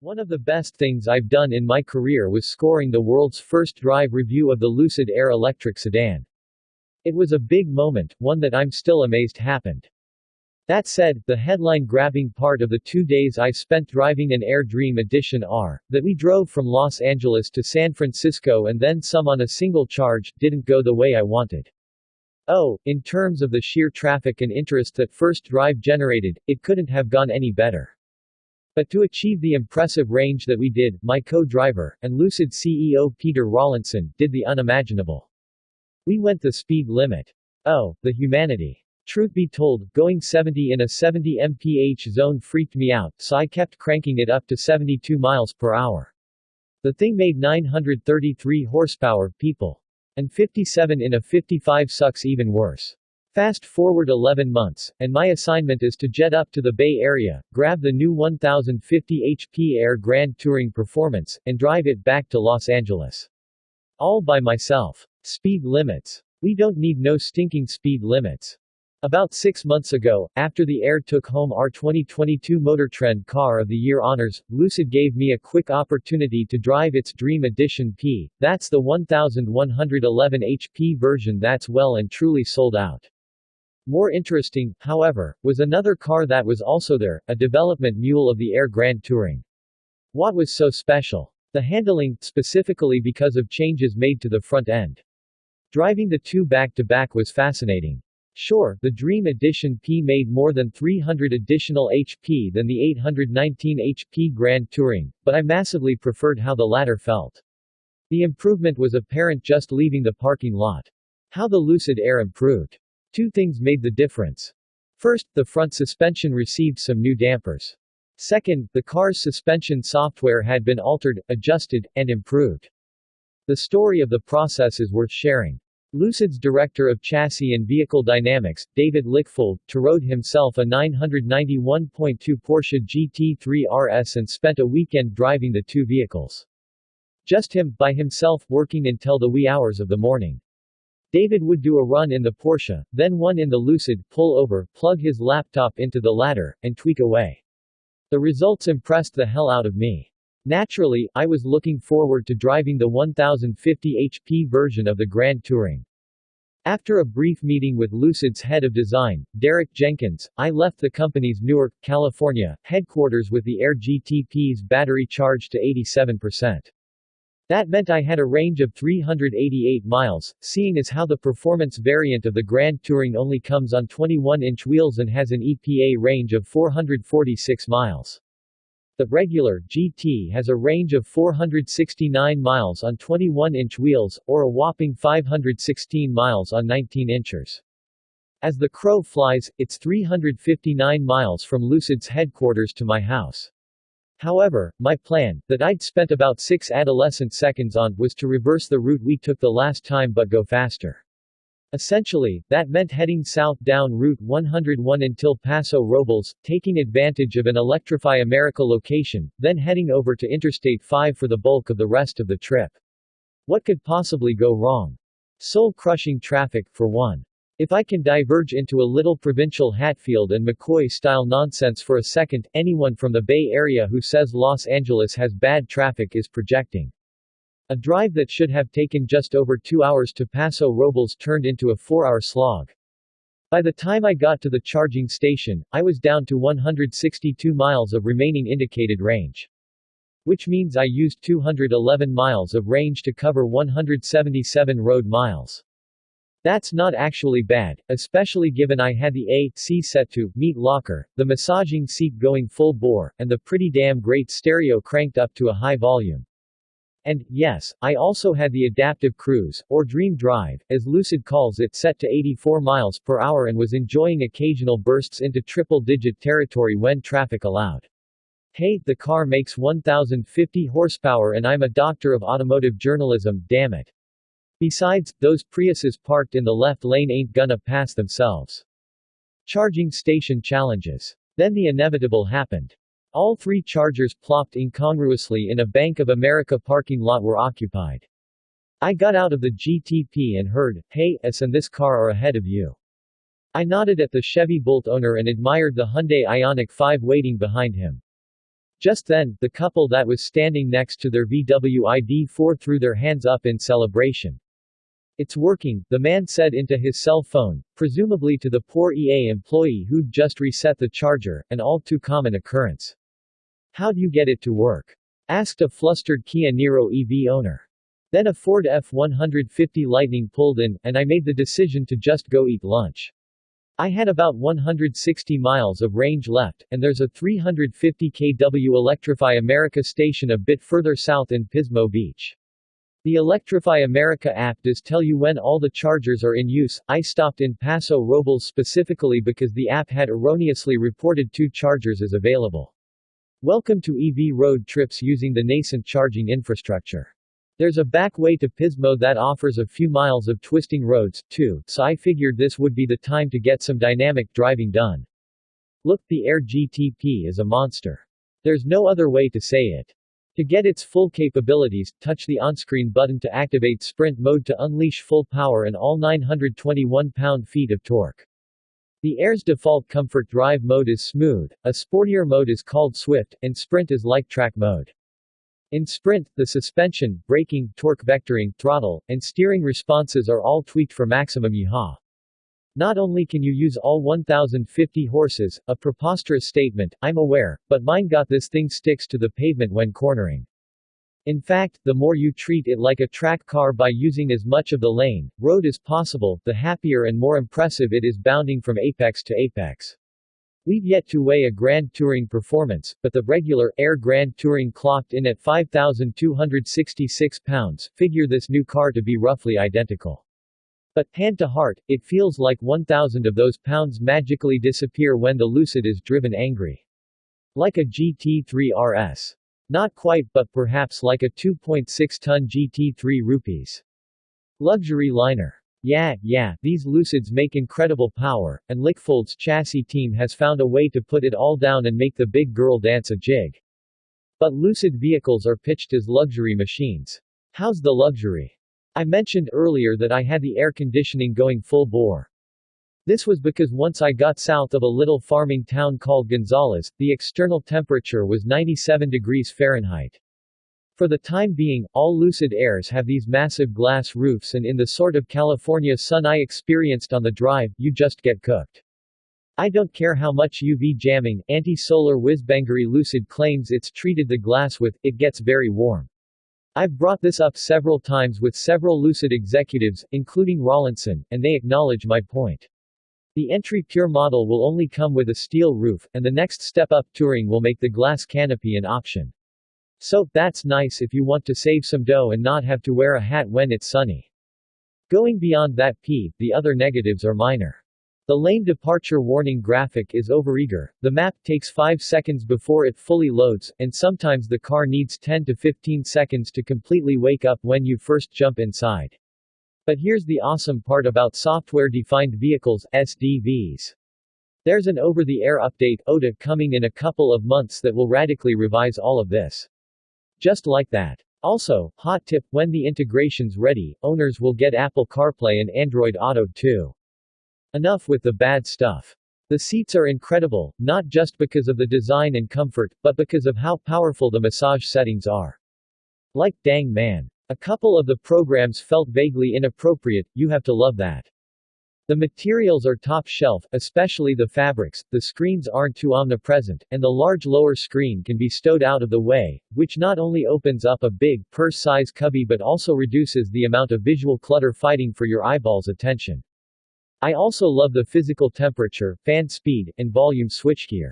One of the best things I've done in my career was scoring the world's first drive review of the Lucid Air electric sedan. It was a big moment, one that I'm still amazed happened. That said, the headline-grabbing part of the 2 days I spent driving an Air Dream Edition R, that we drove from Los Angeles to San Francisco and then some on a single charge, didn't go the way I wanted. Oh, in terms of the sheer traffic and interest that first drive generated, it couldn't have gone any better. But to achieve the impressive range that we did, my co-driver, and Lucid CEO Peter Rawlinson, did the unimaginable. We went the speed limit. Oh, the humanity. Truth be told, going 70 in a 70 mph zone freaked me out, so I kept cranking it up to 72 miles per hour. The thing made 933 horsepower, people. And 57 in a 55 sucks even worse. Fast forward 11 months, and my assignment is to jet up to the Bay Area, grab the new 1050 HP Air Grand Touring Performance, and drive it back to Los Angeles. All by myself. Speed limits. We don't need no stinking speed limits. About 6 months ago, after the Air took home our 2022 MotorTrend Car of the Year honors, Lucid gave me a quick opportunity to drive its Dream Edition P, that's the 1111 HP version that's well and truly sold out. More interesting, however, was another car that was also there, a development mule of the Air Grand Touring. What was so special? The handling, specifically because of changes made to the front end. Driving the two back-to-back was fascinating. Sure, the Dream Edition P made more than 300 additional HP than the 819 HP Grand Touring, but I massively preferred how the latter felt. The improvement was apparent just leaving the parking lot. How the Lucid Air improved. Two things made the difference. First, the front suspension received some new dampers. Second, the car's suspension software had been altered, adjusted, and improved. The story of the process is worth sharing. Lucid's Director of Chassis and Vehicle Dynamics, David Lickfold, rode himself a 991.2 Porsche GT3 RS and spent a weekend driving the two vehicles. Just him, by himself, working until the wee hours of the morning. David would do a run in the Porsche, then one in the Lucid, pull over, plug his laptop into the latter, and tweak away. The results impressed the hell out of me. Naturally, I was looking forward to driving the 1050 HP version of the Grand Touring. After a brief meeting with Lucid's head of design, Derek Jenkins, I left the company's Newark, California, headquarters with the Air GTP's battery charged to 87%. That meant I had a range of 388 miles, seeing as how the performance variant of the Grand Touring only comes on 21-inch wheels and has an EPA range of 446 miles. The regular GT has a range of 469 miles on 21-inch wheels, or a whopping 516 miles on 19-inchers. As the crow flies, it's 359 miles from Lucid's headquarters to my house. However, my plan, that I'd spent about 6 adolescent seconds on, was to reverse the route we took the last time but go faster. Essentially, that meant heading south down Route 101 until Paso Robles, taking advantage of an Electrify America location, then heading over to Interstate 5 for the bulk of the rest of the trip. What could possibly go wrong? Soul-crushing traffic, for one. If I can diverge into a little provincial Hatfield and McCoy-style nonsense for a second, anyone from the Bay Area who says Los Angeles has bad traffic is projecting. A drive that should have taken just over 2 hours to Paso Robles turned into a 4-hour slog. By the time I got to the charging station, I was down to 162 miles of remaining indicated range. Which means I used 211 miles of range to cover 177 road miles. That's not actually bad, especially given I had the AC set to meat locker, the massaging seat going full bore, and the pretty damn great stereo cranked up to a high volume. And, yes, I also had the adaptive cruise, or dream drive, as Lucid calls it, set to 84 miles per hour and was enjoying occasional bursts into triple-digit territory when traffic allowed. Hey, the car makes 1050 horsepower and I'm a doctor of automotive journalism, damn it. Besides, those Priuses parked in the left lane ain't gonna pass themselves. Charging station challenges. Then the inevitable happened. All 3 chargers plopped incongruously in a Bank of America parking lot were occupied. I got out of the GTP and heard, "Hey, us and this car are ahead of you." I nodded at the Chevy Bolt owner and admired the Hyundai Ioniq 5 waiting behind him. Just then, the couple that was standing next to their VW ID4 threw their hands up in celebration. "It's working," the man said into his cell phone, presumably to the poor EA employee who'd just reset the charger, an all-too-common occurrence. "How'd you get it to work?" asked a flustered Kia Niro EV owner. "Then a Ford F-150 Lightning pulled in, and I made the decision to just go eat lunch. I had about 160 miles of range left, and there's a 350 kW Electrify America station a bit further south in Pismo Beach. The Electrify America app does tell you when all the chargers are in use. I stopped in Paso Robles specifically because the app had erroneously reported 2 chargers as available. Welcome to EV road trips using the nascent charging infrastructure. There's a back way to Pismo that offers a few miles of twisting roads, too, so I figured this would be the time to get some dynamic driving done. Look, the Air GTP is a monster. There's no other way to say it. To get its full capabilities, touch the on-screen button to activate sprint mode to unleash full power and all 921 pound-feet of torque. The Air's default comfort drive mode is smooth, a sportier mode is called Swift, and sprint is like track mode. In sprint, the suspension, braking, torque vectoring, throttle, and steering responses are all tweaked for maximum yaw. Not only can you use all 1050 horses, a preposterous statement, I'm aware, but mine got this thing sticks to the pavement when cornering. In fact, the more you treat it like a track car by using as much of the lane, road as possible, the happier and more impressive it is bounding from apex to apex. We've yet to weigh a Grand Touring performance, but the regular Air Grand Touring clocked in at 5,266 pounds, figure this new car to be roughly identical. But, hand to heart, it feels like 1,000 of those pounds magically disappear when the Lucid is driven angry. Like a GT3 RS. Not quite, but perhaps like a 2.6-ton GT3 rupees. Luxury liner. Yeah, these Lucids make incredible power, and Lickfold's chassis team has found a way to put it all down and make the big girl dance a jig. But Lucid vehicles are pitched as luxury machines. How's the luxury? I mentioned earlier that I had the air conditioning going full bore. This was because once I got south of a little farming town called Gonzales, the external temperature was 97 degrees Fahrenheit. For the time being, all Lucid Airs have these massive glass roofs, and in the sort of California sun I experienced on the drive, you just get cooked. I don't care how much UV jamming, anti-solar whizbangery Lucid claims it's treated the glass with, it gets very warm. I've brought this up several times with several Lucid executives, including Rawlinson, and they acknowledge my point. The entry Pure model will only come with a steel roof, and the next step up Touring will make the glass canopy an option. So, that's nice if you want to save some dough and not have to wear a hat when it's sunny. Going beyond that the other negatives are minor. The lane departure warning graphic is overeager, the map takes 5 seconds before it fully loads, and sometimes the car needs 10 to 15 seconds to completely wake up when you first jump inside. But here's the awesome part about software-defined vehicles, SDVs. There's an over-the-air update, OTA, coming in a couple of months that will radically revise all of this. Just like that. Also, hot tip, when the integration's ready, owners will get Apple CarPlay and Android Auto too. Enough with the bad stuff. The seats are incredible, not just because of the design and comfort, but because of how powerful the massage settings are. Like, dang man. A couple of the programs felt vaguely inappropriate, you have to love that. The materials are top shelf, especially the fabrics, the screens aren't too omnipresent, and the large lower screen can be stowed out of the way, which not only opens up a big, purse-size cubby but also reduces the amount of visual clutter fighting for your eyeballs' attention. I also love the physical temperature, fan speed, and volume switchgear.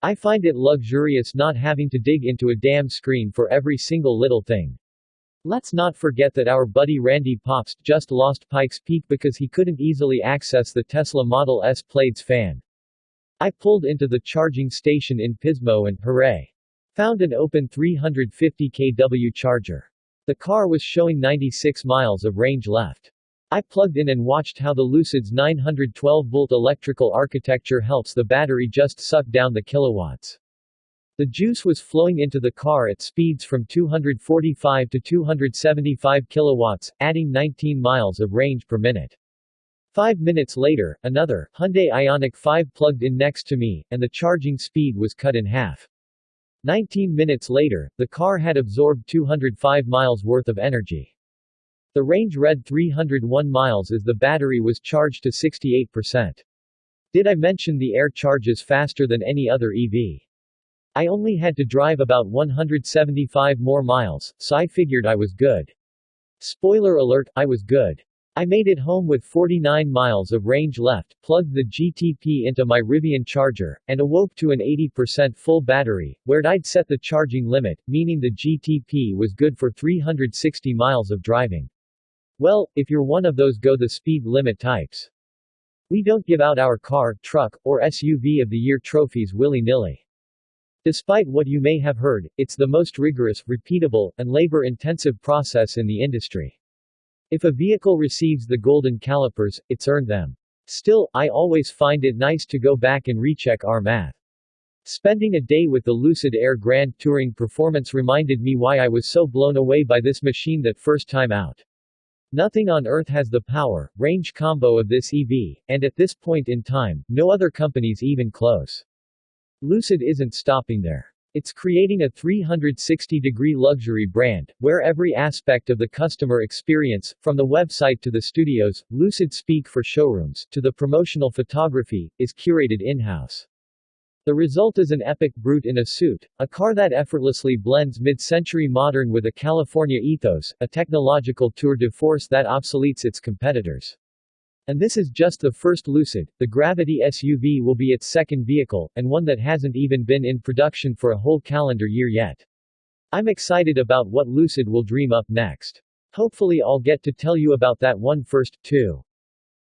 I find it luxurious not having to dig into a damn screen for every single little thing. Let's not forget that our buddy Randy Pops just lost Pikes Peak because he couldn't easily access the Tesla Model S Plaid's fan. I pulled into the charging station in Pismo and, hooray! Found an open 350 kW charger. The car was showing 96 miles of range left. I plugged in and watched how the Lucid's 912-volt electrical architecture helps the battery just suck down the kilowatts. The juice was flowing into the car at speeds from 245 to 275 kilowatts, adding 19 miles of range per minute. 5 minutes later, another Hyundai Ioniq 5 plugged in next to me, and the charging speed was cut in half. 19 minutes later, the car had absorbed 205 miles worth of energy. The range read 301 miles as the battery was charged to 68%. Did I mention the Air charges faster than any other EV? I only had to drive about 175 more miles, so I figured I was good. Spoiler alert, I was good. I made it home with 49 miles of range left, plugged the GTP into my Rivian charger, and awoke to an 80% full battery, where I'd set the charging limit, meaning the GTP was good for 360 miles of driving. Well, if you're one of those go the speed limit types. We don't give out our car, truck, or SUV of the year trophies willy-nilly. Despite what you may have heard, it's the most rigorous, repeatable, and labor-intensive process in the industry. If a vehicle receives the golden calipers, it's earned them. Still, I always find it nice to go back and recheck our math. Spending a day with the Lucid Air Grand Touring Performance reminded me why I was so blown away by this machine that first time out. Nothing on earth has the power, range combo of this EV, and at this point in time, no other company's even close. Lucid isn't stopping there. It's creating a 360-degree luxury brand, where every aspect of the customer experience, from the website to the studios, Lucid Speak for showrooms, to the promotional photography, is curated in-house. The result is an epic brute in a suit, a car that effortlessly blends mid-century modern with a California ethos, a technological tour de force that obsoletes its competitors. And this is just the first Lucid. The Gravity SUV will be its second vehicle, and one that hasn't even been in production for a whole calendar year yet. I'm excited about what Lucid will dream up next. Hopefully I'll get to tell you about that one first, too.